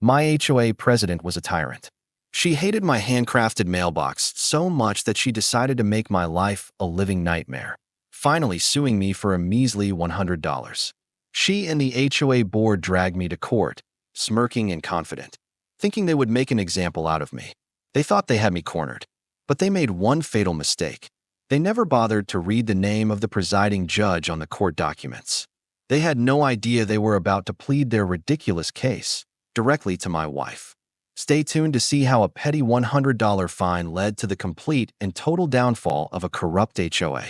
My HOA president was a tyrant. She hated my handcrafted mailbox so much that she decided to make my life a living nightmare, finally suing me for a measly $100. She and the HOA board dragged me to court, smirking and confident, thinking they would make an example out of me. They thought they had me cornered, but they made one fatal mistake. They never bothered to read the name of the presiding judge on the court documents. They had no idea they were about to plead their ridiculous case directly to my wife. Stay tuned to see how a petty $100 fine led to the complete and total downfall of a corrupt HOA.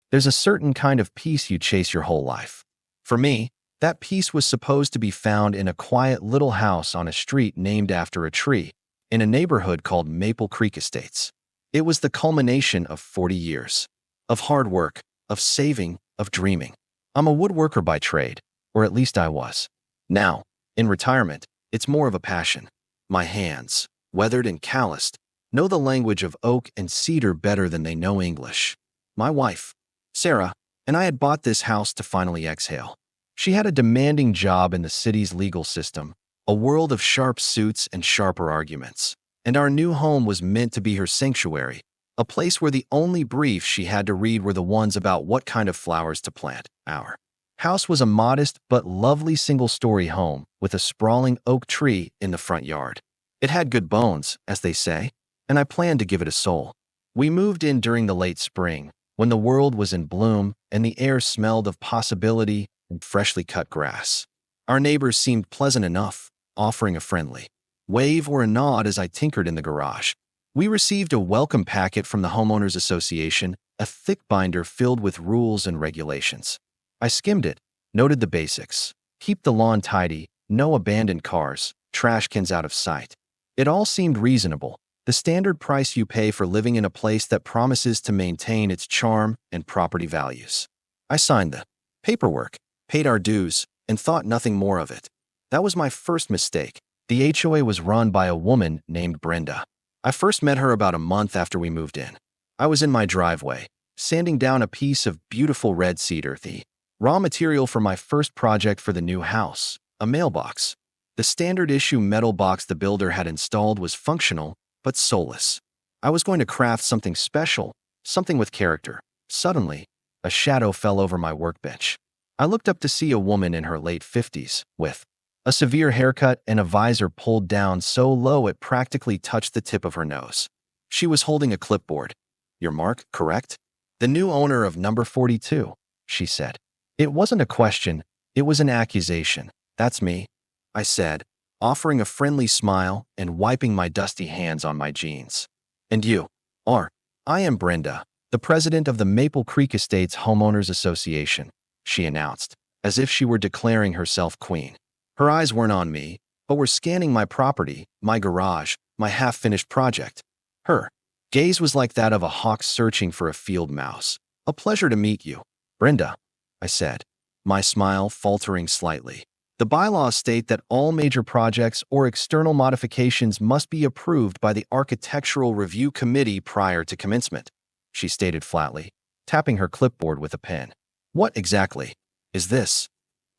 There's a certain kind of peace you chase your whole life. For me, that peace was supposed to be found in a quiet little house on a street named after a tree, in a neighborhood called Maple Creek Estates. It was the culmination of 40 years of hard work, of saving, of dreaming. I'm a woodworker by trade, or at least I was. Now, in retirement, it's more of a passion. My hands, weathered and calloused, know the language of oak and cedar better than they know English. My wife, Sarah, and I had bought this house to finally exhale. She had a demanding job in the city's legal system, a world of sharp suits and sharper arguments. And our new home was meant to be her sanctuary, a place where the only briefs she had to read were the ones about what kind of flowers to plant. Our house was a modest but lovely single-story home with a sprawling oak tree in the front yard. It had good bones, as they say, and I planned to give it a soul. We moved in during the late spring, when the world was in bloom and the air smelled of possibility and freshly cut grass. Our neighbors seemed pleasant enough, offering a friendly wave or a nod as I tinkered in the garage. We received a welcome packet from the Homeowners Association, a thick binder filled with rules and regulations. I skimmed it, noted the basics. Keep the lawn tidy, no abandoned cars, trash cans out of sight. It all seemed reasonable, the standard price you pay for living in a place that promises to maintain its charm and property values. I signed the paperwork, paid our dues, and thought nothing more of it. That was my first mistake. The HOA was run by a woman named Brenda. I first met her about a month after we moved in. I was in my driveway, sanding down a piece of beautiful red cedar, the raw material for my first project for the new house, a mailbox. The standard issue metal box the builder had installed was functional, but soulless. I was going to craft something special, something with character. Suddenly, a shadow fell over my workbench. I looked up to see a woman in her late 50s, with a severe haircut and a visor pulled down so low it practically touched the tip of her nose. She was holding a clipboard. "Your mark, correct? The new owner of number 42, she said. It wasn't a question, it was an accusation. "That's me," I said, offering a friendly smile and wiping my dusty hands on my jeans. "And you are?" "I am Brenda, the president of the Maple Creek Estates Homeowners Association," she announced, as if she were declaring herself queen. Her eyes weren't on me, but were scanning my property, my garage, my half-finished project. Her gaze was like that of a hawk searching for a field mouse. "A pleasure to meet you, Brenda," I said, my smile faltering slightly. "The bylaws state that all major projects or external modifications must be approved by the Architectural Review Committee prior to commencement," she stated flatly, tapping her clipboard with a pen. "What exactly is this?"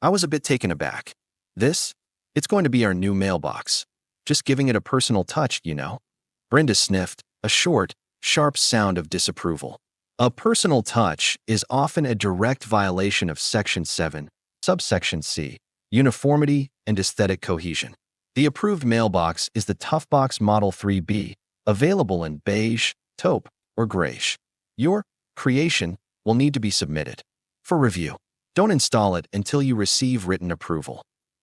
I was a bit taken aback. "This? It's going to be our new mailbox. Just giving it a personal touch, you know." Brenda sniffed, a short, sharp sound of disapproval. A personal touch is often a direct violation of Section 7, subsection C, uniformity and aesthetic cohesion. The approved mailbox is the Toughbox Model 3B, available in beige, taupe, or grayish. Your creation will need to be submitted for review. Don't install it until you receive written approval.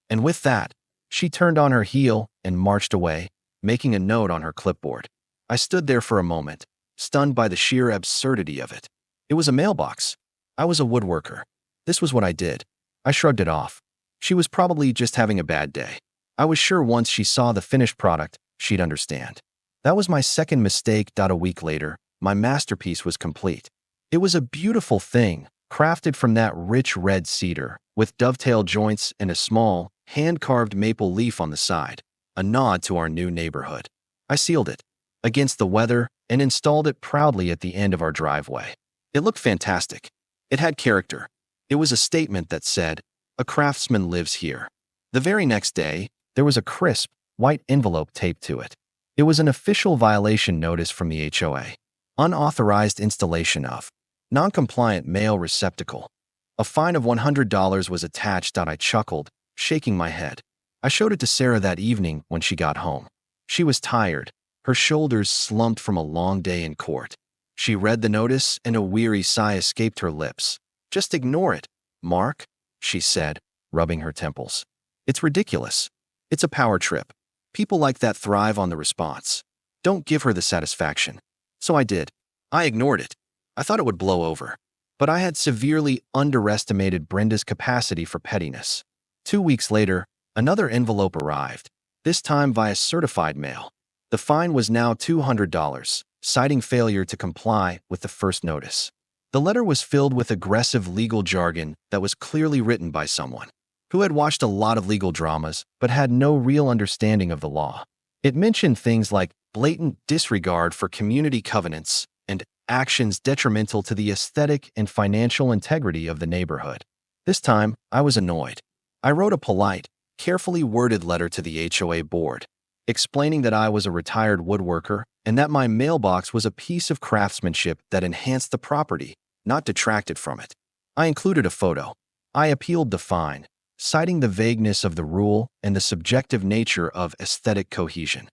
And with that, she turned on her heel and marched away, making a note on her clipboard. I stood there for a moment, stunned by the sheer absurdity of it. It was a mailbox. I was a woodworker. This was what I did. I shrugged it off. She was probably just having a bad day. I was sure once she saw the finished product, she'd understand. That was my second mistake. A week later, my masterpiece was complete. It was a beautiful thing, crafted from that rich red cedar, with dovetail joints and a small, hand-carved maple leaf on the side, a nod to our new neighborhood. I sealed it against the weather and installed it proudly at the end of our driveway. It looked fantastic. It had character. It was a statement that said, "A craftsman lives here." The very next day, there was a crisp, white envelope taped to it. It was an official violation notice from the HOA. Unauthorized installation of non-compliant mail receptacle. A fine of $100 was attached. I chuckled, shaking my head. I showed it to Sarah that evening when she got home. She was tired, her shoulders slumped from a long day in court. She read the notice and a weary sigh escaped her lips. "Just ignore it, Mark," she said, rubbing her temples. "It's ridiculous. It's a power trip. People like that thrive on the response. Don't give her the satisfaction." So I did. I ignored it. I thought it would blow over. But I had severely underestimated Brenda's capacity for pettiness. 2 weeks later, another envelope arrived, this time via certified mail. The fine was now $200, citing failure to comply with the first notice. The letter was filled with aggressive legal jargon that was clearly written by someone who had watched a lot of legal dramas but had no real understanding of the law. It mentioned things like blatant disregard for community covenants and actions detrimental to the aesthetic and financial integrity of the neighborhood. This time, I was annoyed. I wrote a polite, carefully worded letter to the HOA board, explaining that I was a retired woodworker and that my mailbox was a piece of craftsmanship that enhanced the property, not detracted from it. I included a photo. I appealed the fine, citing the vagueness of the rule and the subjective nature of aesthetic cohesion.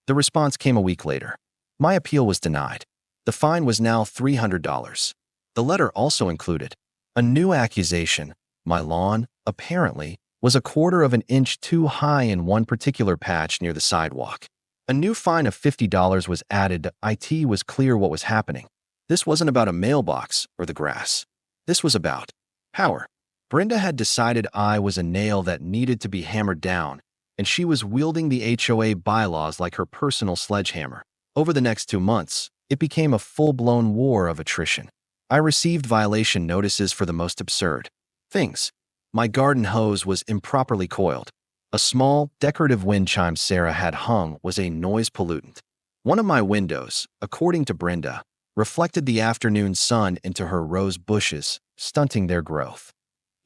The response came a week later. My appeal was denied. The fine was now $300. The letter also included a new accusation. My lawn, apparently, was a quarter of an inch too high in one particular patch near the sidewalk. A new fine of $50 was added. It was clear what was happening. This wasn't about a mailbox or the grass. This was about power. Brenda had decided I was a nail that needed to be hammered down, and she was wielding the HOA bylaws like her personal sledgehammer. Over the next 2 months, it became a full-blown war of attrition. I received violation notices for the most absurd things. My garden hose was improperly coiled. A small, decorative wind chime Sarah had hung was a noise pollutant. One of my windows, according to Brenda, reflected the afternoon sun into her rose bushes, stunting their growth.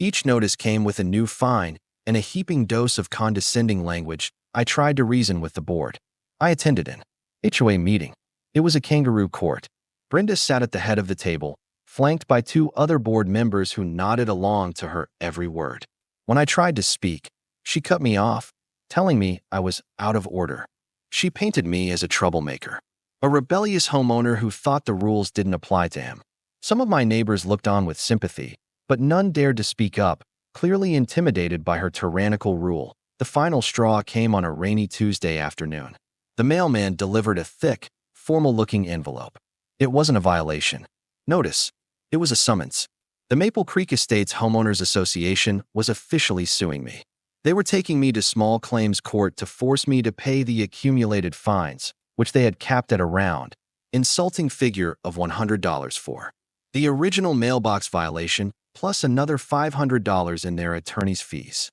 Each notice came with a new fine and a heaping dose of condescending language. I tried to reason with the board. I attended an HOA meeting. It was a kangaroo court. Brenda sat at the head of the table, flanked by 2 other board members who nodded along to her every word. When I tried to speak, she cut me off, telling me I was out of order. She painted me as a troublemaker, a rebellious homeowner who thought the rules didn't apply to him. Some of my neighbors looked on with sympathy, but none dared to speak up, clearly intimidated by her tyrannical rule. The final straw came on a rainy Tuesday afternoon. The mailman delivered a thick, formal-looking envelope. It wasn't a violation. Notice, it was a summons. The Maple Creek Estates Homeowners Association was officially suing me. They were taking me to small claims court to force me to pay the accumulated fines, which they had capped at a round, insulting figure of $100 for the original mailbox violation, plus another $500 in their attorney's fees.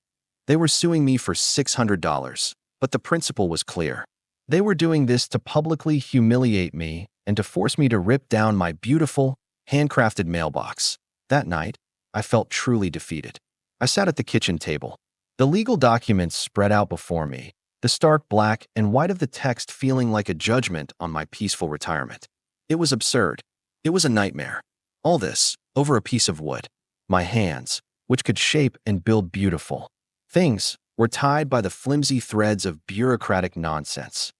They were suing me for $600, but the principle was clear. They were doing this to publicly humiliate me and to force me to rip down my beautiful, handcrafted mailbox. That night, I felt truly defeated. I sat at the kitchen table. The legal documents spread out before me, the stark black and white of the text feeling like a judgment on my peaceful retirement. It was absurd. It was a nightmare. All this, over a piece of wood. My hands, which could shape and build beautiful things, were tied by the flimsy threads of bureaucratic nonsense.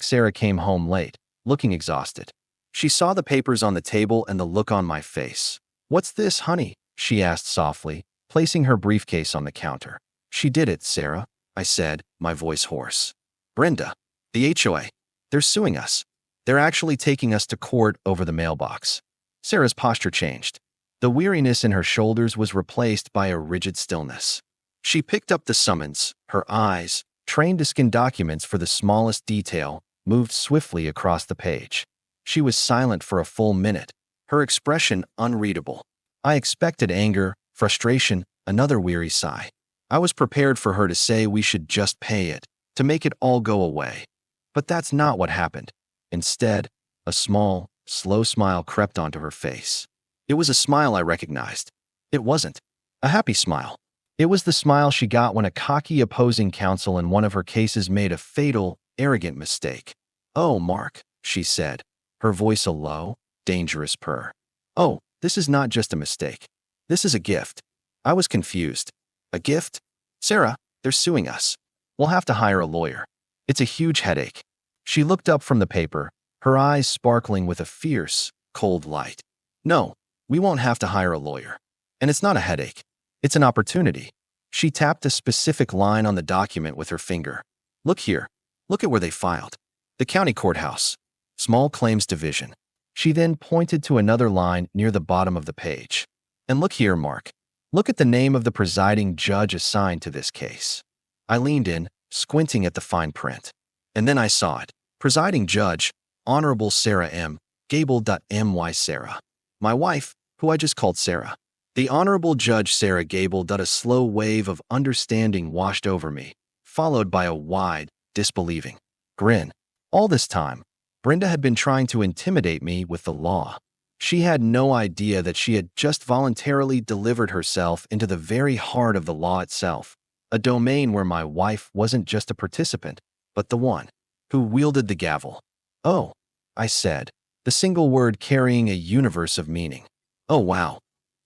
Sarah came home late, looking exhausted. She saw the papers on the table and the look on my face. "What's this, honey?" she asked softly, placing her briefcase on the counter. "She did it, Sarah," I said, my voice hoarse. "Brenda, the HOA, they're suing us. They're actually taking us to court over the mailbox." Sarah's posture changed. The weariness in her shoulders was replaced by a rigid stillness. She picked up the summons, her eyes, trained to scan documents for the smallest detail, moved swiftly across the page. She was silent for a full minute, her expression unreadable. I expected anger, frustration, another weary sigh. I was prepared for her to say we should just pay it, to make it all go away. But that's not what happened. Instead, a small, slow smile crept onto her face. It was a smile I recognized. It wasn't a happy smile. It was the smile she got when a cocky opposing counsel in one of her cases made a fatal, arrogant mistake. "Oh, Mark," she said, her voice a low, dangerous purr. "Oh, this is not just a mistake. This is a gift." I was confused. "A gift? Sarah, they're suing us. We'll have to hire a lawyer. It's a huge headache." She looked up from the paper, her eyes sparkling with a fierce, cold light. "No, we won't have to hire a lawyer. And it's not a headache. It's an opportunity." She tapped a specific line on the document with her finger. "Look here. Look at where they filed. The county courthouse. Small claims division." She then pointed to another line near the bottom of the page. "And look here, Mark. Look at the name of the presiding judge assigned to this case." I leaned in, squinting at the fine print. And then I saw it. Presiding Judge, Honorable Sarah M. Gable. My Sarah. My wife, who I just called Sarah. The Honorable Judge Sarah Gable. A slow wave of understanding washed over me, followed by a wide, disbelieving grin. All this time, Brenda had been trying to intimidate me with the law. She had no idea that she had just voluntarily delivered herself into the very heart of the law itself, a domain where my wife wasn't just a participant, but the one who wielded the gavel. "Oh," I said, the single word carrying a universe of meaning. "Oh, wow."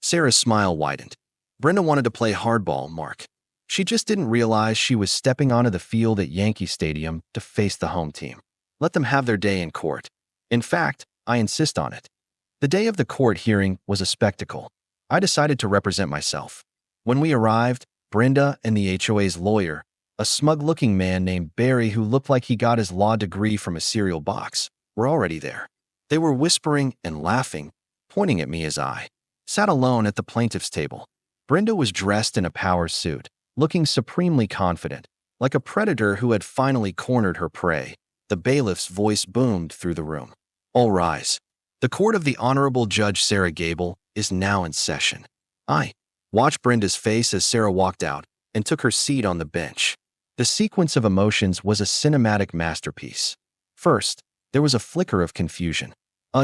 Sarah's smile widened. "Brenda wanted to play hardball, Mark. She just didn't realize she was stepping onto the field at Yankee Stadium to face the home team. Let them have their day in court. In fact, I insist on it." The day of the court hearing was a spectacle. I decided to represent myself. When we arrived, Brenda and the HOA's lawyer, a smug-looking man named Barry who looked like he got his law degree from a cereal box, were already there. They were whispering and laughing, pointing at me as I sat alone at the plaintiff's table. Brenda was dressed in a power suit, looking supremely confident, like a predator who had finally cornered her prey. The bailiff's voice boomed through the room. "All rise. The court of the Honorable Judge Sarah Gable is now in session." I watched Brenda's face as Sarah walked out and took her seat on the bench. The sequence of emotions was a cinematic masterpiece. First, there was a flicker of confusion.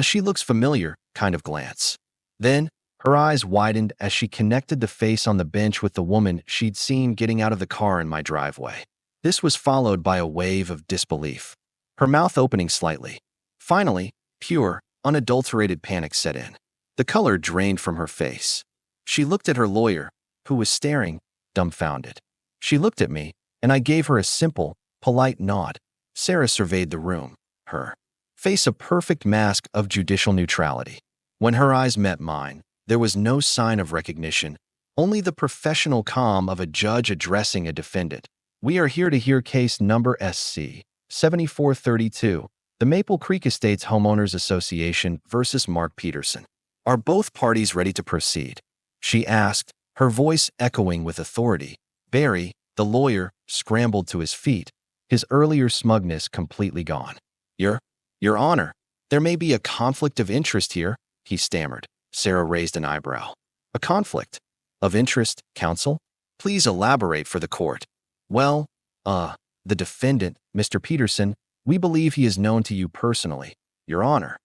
She looks familiar, kind of glance. Then, her eyes widened as she connected the face on the bench with the woman she'd seen getting out of the car in my driveway. This was followed by a wave of disbelief, her mouth opening slightly. Finally, pure, unadulterated panic set in. The color drained from her face. She looked at her lawyer, who was staring, dumbfounded. She looked at me, and I gave her a simple, polite nod. Sarah surveyed the room, her face a perfect mask of judicial neutrality. When her eyes met mine, there was no sign of recognition, only the professional calm of a judge addressing a defendant. "We are here to hear case number SC 7432, the Maple Creek Estates Homeowners Association versus Mark Peterson. Are both parties ready to proceed?" she asked, her voice echoing with authority. Barry, the lawyer, scrambled to his feet, his earlier smugness completely gone. Your Honor, there may be a conflict of interest here," he stammered. Sarah raised an eyebrow. "A conflict of interest, counsel? Please elaborate for the court." "Well, the defendant, Mr. Peterson, we believe he is known to you personally, Your Honor."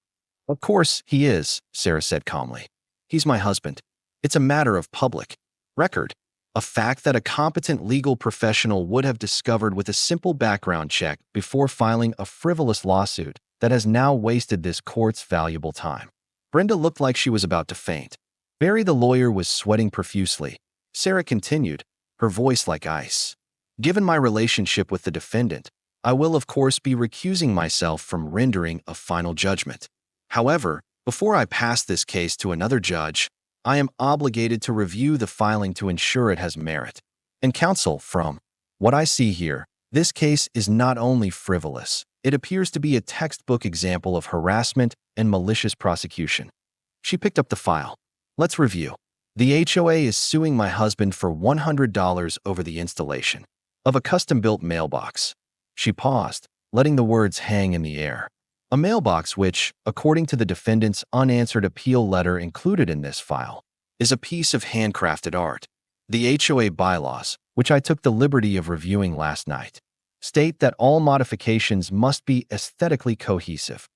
"Of course he is," Sarah said calmly. "He's my husband. It's a matter of public record, a fact that a competent legal professional would have discovered with a simple background check before filing a frivolous lawsuit that has now wasted this court's valuable time." Brenda looked like she was about to faint. Barry the lawyer was sweating profusely. Sarah continued, her voice like ice. "Given my relationship with the defendant, I will of course be recusing myself from rendering a final judgment. However, before I pass this case to another judge, I am obligated to review the filing to ensure it has merit. And counsel, from what I see here, this case is not only frivolous, it appears to be a textbook example of harassment and malicious prosecution." She picked up the file. "Let's review. The HOA is suing my husband for $100 over the installation of a custom-built mailbox." She paused, letting the words hang in the air. A mailbox which, according to the defendant's unanswered appeal letter included in this file, is a piece of handcrafted art. The HOA bylaws, which I took the liberty of reviewing last night, state that all modifications must be aesthetically cohesive.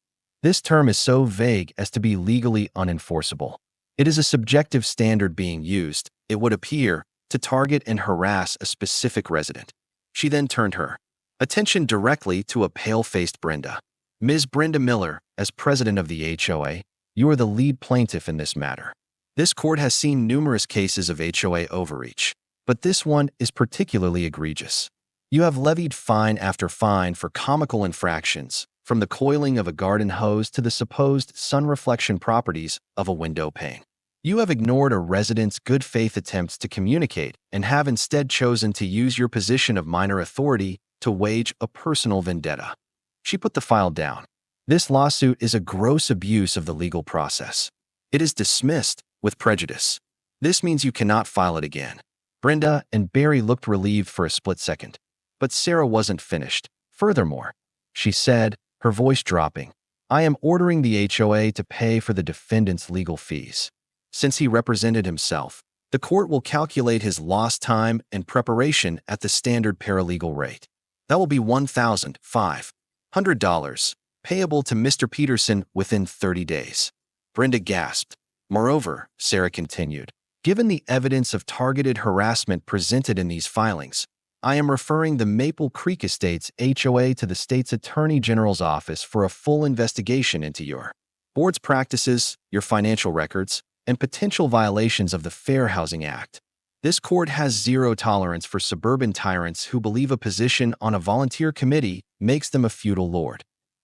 This term is so vague as to be legally unenforceable. It is a subjective standard being used, it would appear, to target and harass a specific resident. She then turned her attention directly to a pale-faced Brenda. Ms. Brenda Miller, as president of the HOA, you are the lead plaintiff in this matter. This court has seen numerous cases of HOA overreach, but this one is particularly egregious. You have levied fine after fine for comical infractions, from the coiling of a garden hose to the supposed sun reflection properties of a window pane. You have ignored a resident's good faith attempts to communicate and have instead chosen to use your position of minor authority to wage a personal vendetta. She put the file down. This lawsuit is a gross abuse of the legal process. It is dismissed with prejudice. This means you cannot file it again. Brenda and Barry looked relieved for a split second. But Sarah wasn't finished. Furthermore, she said, her voice dropping, I am ordering the HOA to pay for the defendant's legal fees. Since he represented himself, the court will calculate his lost time and preparation at the standard paralegal rate. That will be $1,500, payable to Mr. Peterson within 30 days. Brenda gasped. Moreover, Sarah continued, given the evidence of targeted harassment presented in these filings, I am referring the Maple Creek Estates HOA to the state's Attorney General's office for a full investigation into your board's practices, your financial records, and potential violations of the Fair Housing Act. This court has zero tolerance for suburban tyrants who believe a position on a volunteer committee makes them a feudal lord.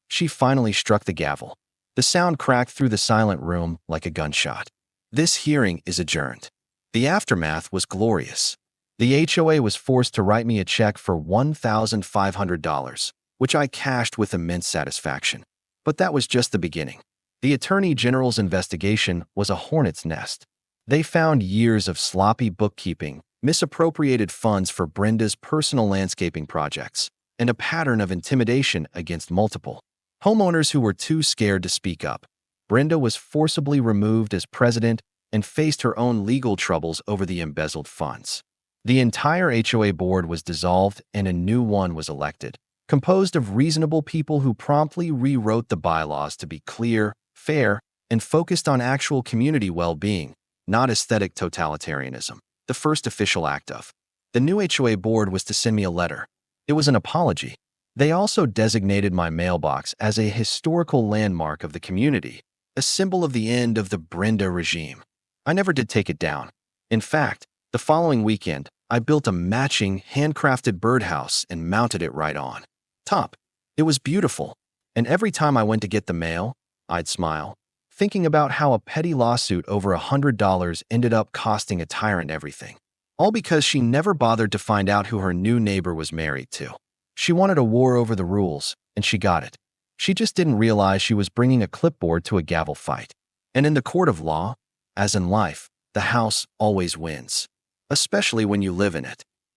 She finally struck the gavel. The sound cracked through the silent room like a gunshot. This hearing is adjourned. The aftermath was glorious. The HOA was forced to write me a check for $1,500, which I cashed with immense satisfaction. But that was just the beginning. The Attorney General's investigation was a hornet's nest. They found years of sloppy bookkeeping, misappropriated funds for Brenda's personal landscaping projects, and a pattern of intimidation against multiple homeowners who were too scared to speak up. Brenda was forcibly removed as president and faced her own legal troubles over the embezzled funds. The entire HOA board was dissolved and a new one was elected, composed of reasonable people who promptly rewrote the bylaws to be clear, fair, and focused on actual community well-being, not aesthetic totalitarianism. The first official act of the new HOA board was to send me a letter. It was an apology. They also designated my mailbox as a historical landmark of the community, a symbol of the end of the Brenda regime. I never did take it down. In fact, the following weekend, I built a matching handcrafted birdhouse and mounted it right on top. It was beautiful, and every time I went to get the mail, I'd smile, thinking about how a petty lawsuit over $100 ended up costing a tyrant everything. All because she never bothered to find out who her new neighbor was married to. She wanted a war over the rules, and she got it. She just didn't realize she was bringing a clipboard to a gavel fight. And in the court of law, as in life, the house always wins, especially when you live in it.